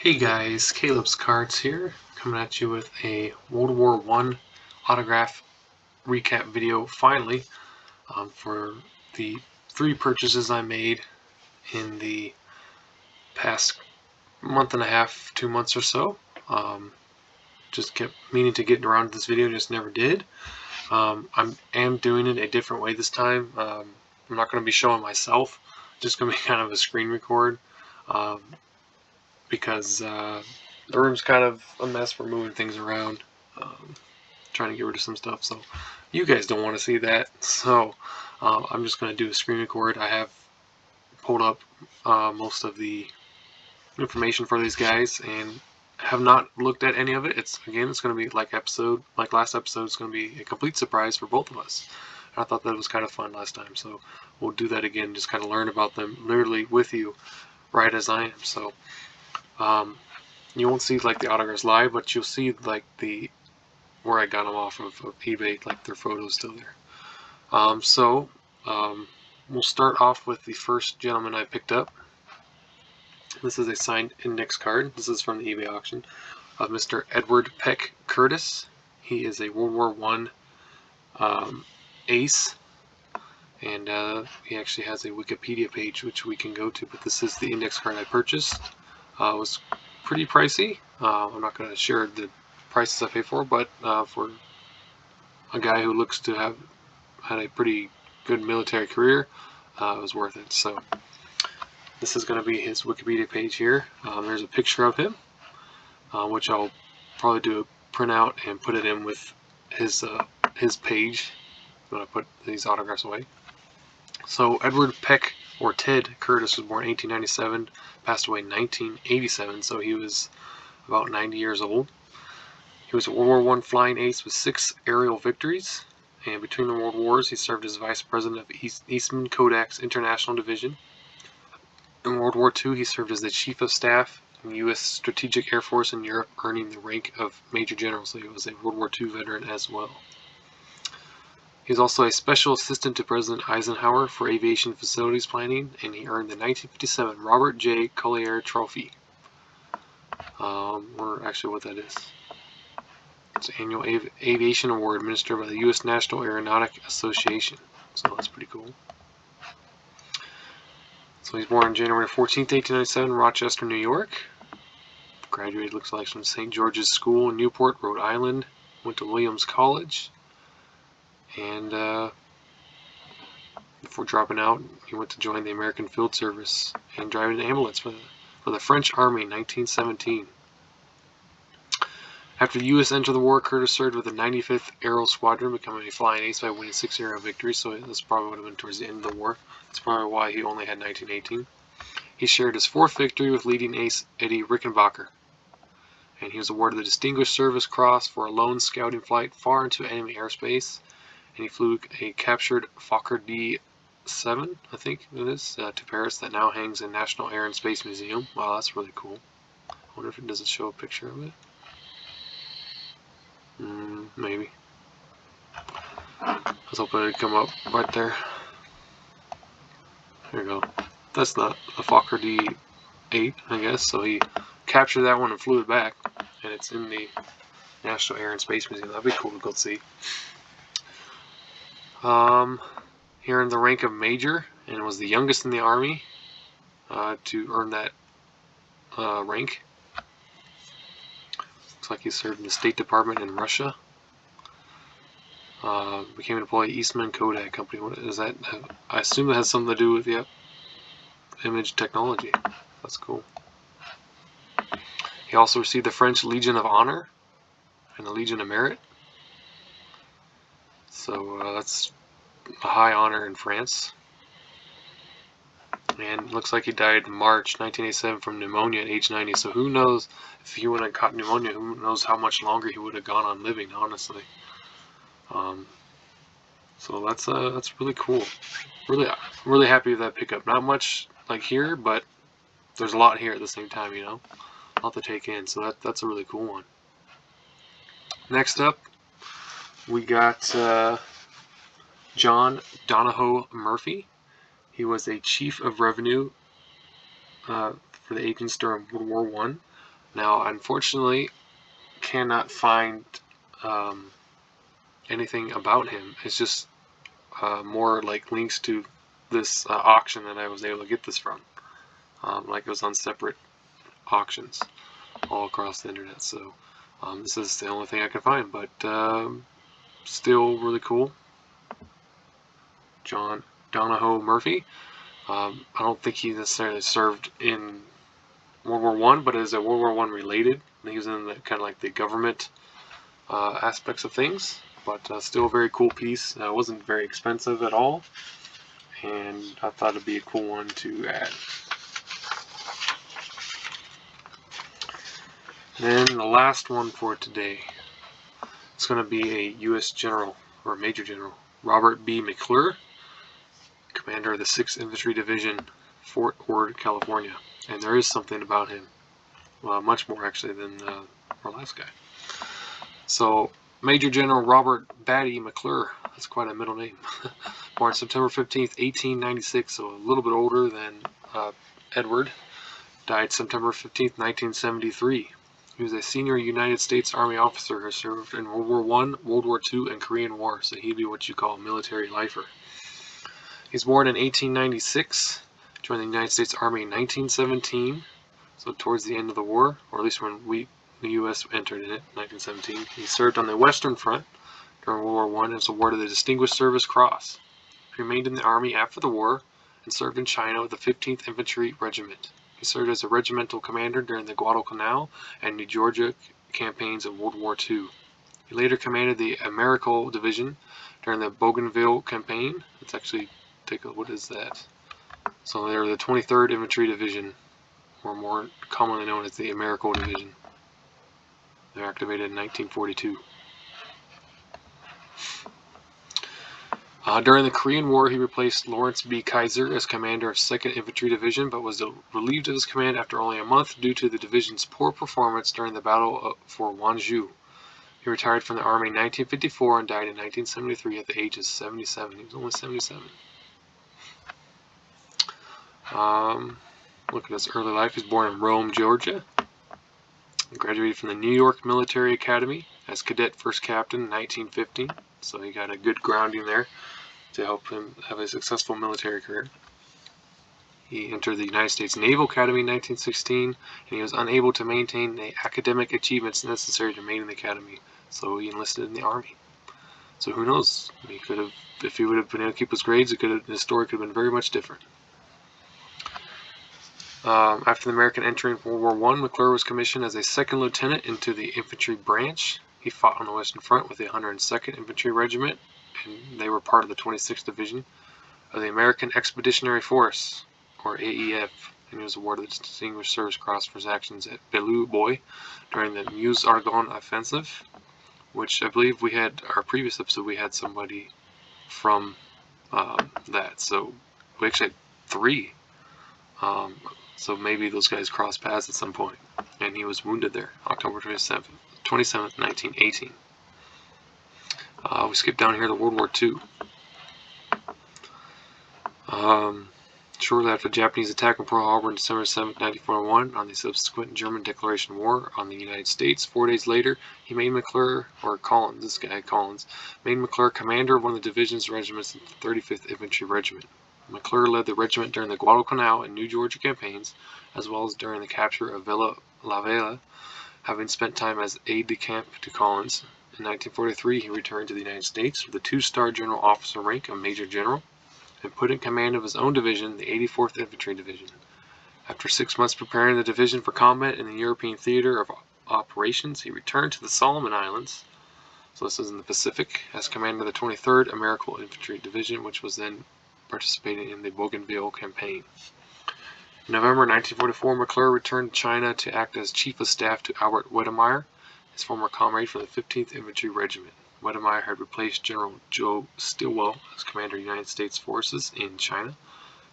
Hey guys, Caleb's Cards here, coming at you with a World War I autograph recap video finally for the 3 purchases I made in the past month and a half, 2 months or so. Just kept meaning to get around to this video, just never did. I am doing it a different way this time. I'm not going to be showing myself, just going to be kind of a screen record. Because the room's kind of a mess. We're moving things around, trying to get rid of some stuff, so you guys don't want to see that. So I'm just going to do a screen record. I have pulled up most of the information for these guys and have not looked at any of it. It's going to be like last episode. It's going to be a complete surprise for both of us. I thought that was kind of fun last time, so we'll do that again. Just kind of learn about them literally with you, right as I am. So you won't see like the autographs live, but you'll see like where I got them off of eBay, like their photos still there. We'll start off with the first gentleman I picked up. This is a signed index card. This is from the eBay auction of Mr. Edward Peck Curtis. He is a World War I ace, and he actually has a Wikipedia page which we can go to, but this is the index card I purchased. It was pretty pricey. I'm not going to share the prices I paid for, but for a guy who looks to have had a pretty good military career, it was worth it. So this is going to be his Wikipedia page here. There's a picture of him, which I'll probably do a printout and put it in with his page when I put these autographs away. So Edward Peck, or Ted Curtis, was born in 1897, passed away in 1987, so he was about 90 years old. He was a World War I flying ace with 6 aerial victories, and between the World Wars he served as Vice President of Eastman Kodak's International Division. In World War II he served as the Chief of Staff in the U.S. Strategic Air Force in Europe, earning the rank of Major General, so he was a World War II veteran as well. He was also a special assistant to President Eisenhower for aviation facilities planning, and he earned the 1957 Robert J. Collier Trophy. Or actually what that is. It's an annual aviation award administered by the U.S. National Aeronautic Association. So that's pretty cool. So he's born on January 14th, 1897 in Rochester, New York. Graduated, looks like, from St. George's School in Newport, Rhode Island. Went to Williams College. And before dropping out, he went to join the American Field Service and driving an ambulance for the French Army in 1917. After the U.S. entered the war, Curtis served with the 95th Aero Squadron, becoming a flying ace by winning 6 aerial victories, so this probably would have been towards the end of the war. That's probably why he only had 1918. He shared his 4th victory with leading ace Eddie Rickenbacker, and he was awarded the Distinguished Service Cross for a lone scouting flight far into enemy airspace, and he flew a captured Fokker D-7, I think it is, to Paris, that now hangs in National Air and Space Museum. Wow, that's really cool. I wonder if it doesn't show a picture of it. Maybe. I was hoping it'd come up right there. There you go. That's not a Fokker D-8, I guess, so he captured that one and flew it back, and it's in the National Air and Space Museum. That'd be cool to go see. He earned the rank of Major and was the youngest in the Army to earn that rank. Looks like he served in the State Department in Russia. Became an employee at Eastman Kodak Company. What is that? I assume that has something to do with image technology. That's cool. He also received the French Legion of Honor and the Legion of Merit. So that's a high honor in France. And it looks like he died in March 1987 from pneumonia at age 90. So who knows if he would have caught pneumonia? Who knows how much longer he would have gone on living? Honestly. So that's really cool. Really happy with that pickup. Not much like here, but there's a lot here at the same time. You know, a lot to take in. So that's a really cool one. Next up, we got John Donahoe Murphy. He was a chief of revenue for the agents during World War I. Now, unfortunately, cannot find anything about him. It's just more like links to this auction that I was able to get this from. Like it was on separate auctions all across the internet. So this is the only thing I can find, but still really cool. John Donahoe Murphy. I don't think he necessarily served in World War One, but as a World War One related, he was in the kind of like the government aspects of things. But still a very cool piece. It wasn't very expensive at all, and I thought it'd be a cool one to add. Then the last one for today, it's going to be a U.S. General or Major General Robert B. McClure, commander of the 6th Infantry Division, Fort Ord, California. And there is something about him, well, much more actually than our last guy. So, Major General Robert Batty McClure, that's quite a middle name, born September 15th, 1896, so a little bit older than Edward, died September 15th, 1973. He was a senior United States Army officer who served in World War I, World War II, and Korean War, so he'd be what you call a military lifer. He was born in 1896, joined the United States Army in 1917, so towards the end of the war, or at least when the U.S. entered in it, 1917. He served on the Western Front during World War I and was awarded the Distinguished Service Cross. He remained in the Army after the war and served in China with the 15th Infantry Regiment. He served as a regimental commander during the Guadalcanal and New Georgia campaigns of World War II. He later commanded the Americal Division during the Bougainville campaign. Let's actually take a look. What is that? So they were the 23rd Infantry Division, or more commonly known as the Americal Division. They were activated in 1942. During the Korean War, he replaced Lawrence B. Kaiser as commander of 2nd Infantry Division, but was relieved of his command after only a month due to the division's poor performance during the battle for Wanzhou. He retired from the Army in 1954 and died in 1973 at the age of 77. He was only 77. Look at his early life. He was born in Rome, Georgia. He graduated from the New York Military Academy as cadet first captain in 1950. So he got a good grounding there to help him have a successful military career. He entered the United States Naval Academy in 1916, and he was unable to maintain the academic achievements necessary to remain in the academy, so he enlisted in the Army. So who knows? He could have, if he would have been able to keep his grades, his story could have been very much different. After the American entry in World War I, McClure was commissioned as a second lieutenant into the infantry branch. He fought on the Western Front with the 102nd Infantry Regiment, and they were part of the 26th Division of the American Expeditionary Force, or AEF, and he was awarded the Distinguished Service Cross for his actions at Belleau Bois during the Meuse-Argonne Offensive, which I believe we had, our previous episode, we had somebody from that. So we actually had 3. So maybe those guys crossed paths at some point, and he was wounded there, October 27th, 1918. We skip down here to World War II. Shortly after the Japanese attack on Pearl Harbor on December 7, 1941, on the subsequent German declaration of war on the United States, 4 days later, he made McClure, or Collins, this guy Collins, made McClure commander of one of the division's regiments in the 35th Infantry Regiment. McClure led the regiment during the Guadalcanal and New Georgia campaigns, as well as during the capture of Villa La Vela, having spent time as aide-de-camp to Collins. In 1943, he returned to the United States with a 2-star general officer rank of Major General, and put in command of his own division, the 84th Infantry Division. After 6 months preparing the division for combat in the European theater of operations, he returned to the Solomon Islands, so this is in the Pacific, as commander of the 23rd American Infantry Division, which was then participating in the Bougainville campaign. In November 1944, McClure returned to China to act as Chief of Staff to Albert Wedemeyer, his former comrade from the 15th Infantry Regiment. Wedemeyer had replaced General Joe Stilwell as commander of United States forces in China.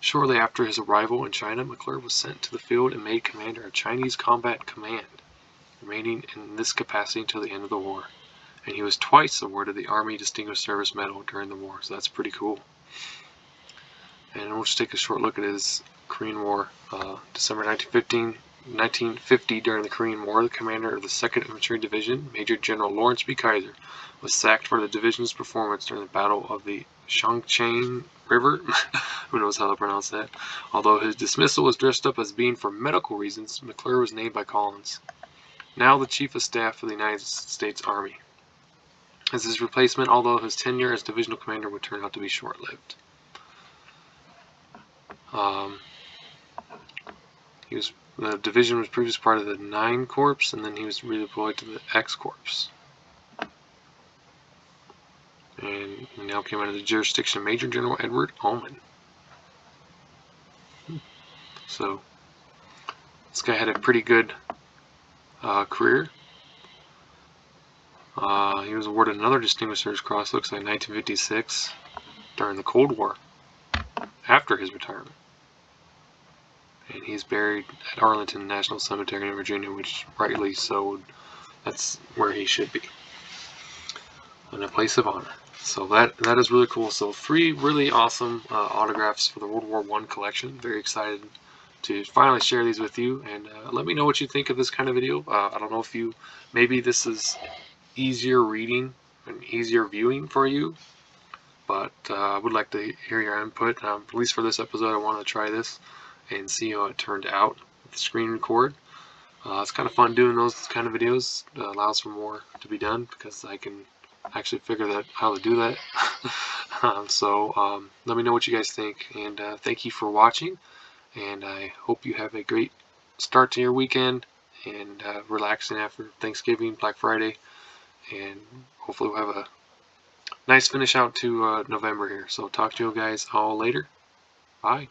Shortly after his arrival in China, McClure was sent to the field and made commander of Chinese Combat Command, remaining in this capacity until the end of the war. And he was twice awarded the Army Distinguished Service Medal during the war, so that's pretty cool. And we'll just take a short look at his Korean War. December 1915, 1950, during the Korean War, the commander of the 2nd Infantry Division, Major General Lawrence B. Kaiser, was sacked for the division's performance during the Battle of the Chongqing River. Who knows how to pronounce that? Although his dismissal was dressed up as being for medical reasons, McClure was named by Collins, now the Chief of Staff of the United States Army, as his replacement, although his tenure as divisional commander would turn out to be short-lived. The division was previously part of the 9 Corps, and then he was redeployed to the X Corps. And he now came under the jurisdiction of Major General Edward Ullman. So, this guy had a pretty good career. He was awarded another Distinguished Service Cross, looks like 1956, during the Cold War, after his retirement. And he's buried at Arlington National Cemetery in Virginia, which, rightly so, that's where he should be, in a place of honor. So that is really cool. So 3 really awesome autographs for the World War I collection. Very excited to finally share these with you, and let me know what you think of this kind of video. I don't know if maybe this is easier reading and easier viewing for you, but I would like to hear your input. At least for this episode, I want to try this and see how it turned out with the screen record. It's kind of fun doing those kind of videos. It allows for more to be done because I can actually figure out how to do that. So let me know what you guys think, and thank you for watching, and I hope you have a great start to your weekend and relaxing after Thanksgiving, Black Friday, and hopefully we'll have a nice finish out to November here. So talk to you guys all later. Bye.